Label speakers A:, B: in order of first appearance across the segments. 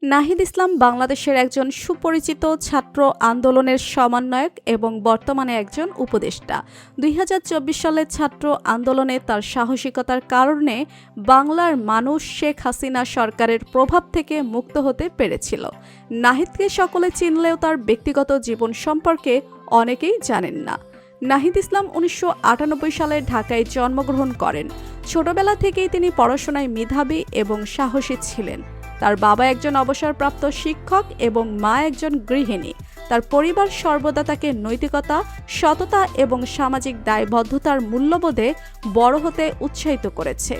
A: নাহিদ ইসলাম বাংলাদেশের একজন সুপরিচিত ছাত্র আন্দোলনের সমন্বয়ক এবং বর্তমানে একজন উপদেষ্টা। ২০২৪ সালের ছাত্র আন্দোলনে তার সাহসিকতার কারণে বাংলার মানুষ শেখ হাসিনা সরকারের প্রভাব থেকে মুক্ত হতে পেরেছিল। নাহিদকে সকলে চিনলেও তার ব্যক্তিগত জীবন সম্পর্কে অনেকেই জানেন না। নাহিদ ইসলাম ১৯৯৮ সালে ঢাকায় জন্মগ্রহণ করেন। ছোটবেলা থেকেই তিনি পড়াশোনায় মেধাবী এবং সাহসী ছিলেন। তার বাবা একজন অবসরপ্রাপ্ত শিক্ষক এবং মা একজন গৃহিণী। তার পরিবার সর্বদা তাকে নৈতিকতা, সততা এবং সামাজিক দায়বদ্ধতার মূল্যবোধে বড় হতে উৎসাহিত করেছে।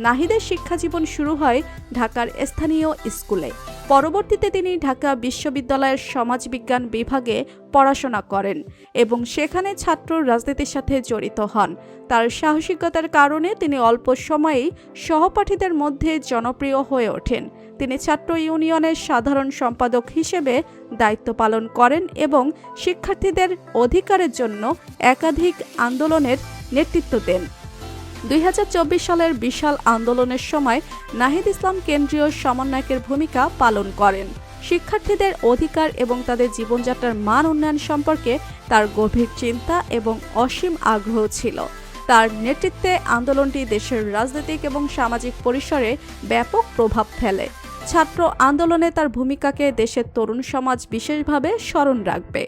A: নাহিদের শিক্ষাজীবন শুরু হয় ঢাকার স্থানীয় স্কুলে। পরবর্তীতে তিনি ঢাকা বিশ্ববিদ্যালয়ের সমাজবিজ্ঞান বিভাগে পড়াশোনা করেন এবং সেখানে ছাত্র রাজনীতির সাথে জড়িত হন। তার সাহসিকতার কারণে তিনি অল্প সময়েই সহপাঠীদের মধ্যে জনপ্রিয় হয়ে ওঠেন। তিনি ছাত্র ইউনিয়নের সাধারণ সম্পাদক হিসেবে দায়িত্ব পালন করেন এবং শিক্ষার্থীদের অধিকারের জন্য একাধিক আন্দোলনের নেতৃত্ব দেন। ২০২৪ সালের বিশাল আন্দোলনের সময় নাহিদ ইসলাম কেন্দ্রীয় সমন্বয়কের ভূমিকা পালন করেন। শিক্ষার্থীদের অধিকার এবং তাদের জীবনযাত্রার মান উন্নয়ন সম্পর্কে তার গভীর চিন্তা এবং অসীম আগ্রহ ছিল। তার নেতৃত্বে আন্দোলনটি দেশের রাজনৈতিক এবং সামাজিক পরিসরে ব্যাপক প্রভাব ফেলে। ছাত্র আন্দোলনে তার ভূমিকাকে দেশের তরুণ সমাজ বিশেষভাবে স্মরণ রাখবে।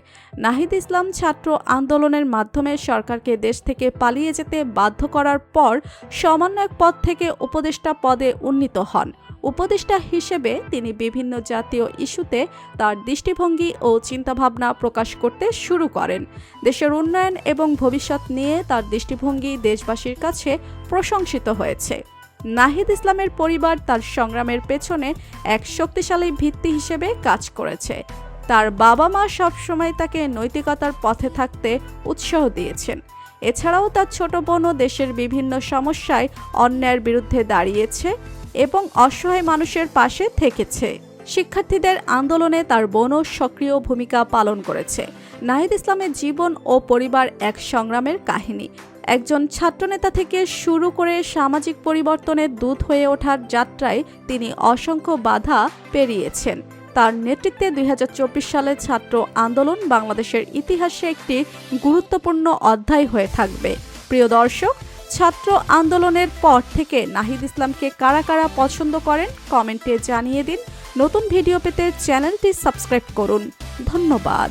A: নাহিদ ইসলাম ছাত্র আন্দোলনের মাধ্যমে সরকারকে দেশ থেকে পালিয়ে যেতে বাধ্য করার পর সমন্বয়ক পদ থেকে উপদেষ্টা পদে উন্নীত হন। উপদেষ্টা হিসেবে তিনি বিভিন্ন জাতীয় ইস্যুতে তার দৃষ্টিভঙ্গি ও চিন্তাভাবনা প্রকাশ করতে শুরু করেন। দেশের উন্নয়ন এবং ভবিষ্যৎ নিয়ে তার দৃষ্টিভঙ্গি দেশবাসীর কাছে প্রশংসিত হয়েছে। নাহিদ ইসলামের পরিবার তার সংগ্রামের পেছনে এক শক্তিশালী ভিত্তি হিসেবে কাজ করেছে। তার বাবা মা সবসময় তাকে নৈতিকতার পথে থাকতে উৎসাহ দিয়েছেন। এছাড়াও তার ছোট বোনও দেশের বিভিন্ন সমস্যায় অন্যায়ের বিরুদ্ধে দাঁড়িয়েছে এবং অসহায় মানুষের পাশে থেকেছে। শিক্ষার্থীদের আন্দোলনে তার বোনও সক্রিয় ভূমিকা পালন করেছে। নাহিদ ইসলামের জীবন ও পরিবার এক সংগ্রামের কাহিনী। একজন ছাত্রনেতা থেকে শুরু করে সামাজিক পরিবর্তনের দূত হয়ে ওঠার যাত্রায় তিনি অসংখ্য বাধা পেরিয়েছেন। তার নেতৃত্বে ২০২৪ সালে ছাত্র আন্দোলন বাংলাদেশের ইতিহাসে একটি গুরুত্বপূর্ণ অধ্যায় হয়ে থাকবে। প্রিয় দর্শক, ছাত্র আন্দোলনের পর থেকে নাহিদ ইসলামকে কারা কারা পছন্দ করেন কমেন্টে জানিয়ে দিন। নতুন ভিডিও পেতে চ্যানেলটি সাবস্ক্রাইব করুন। ধন্যবাদ।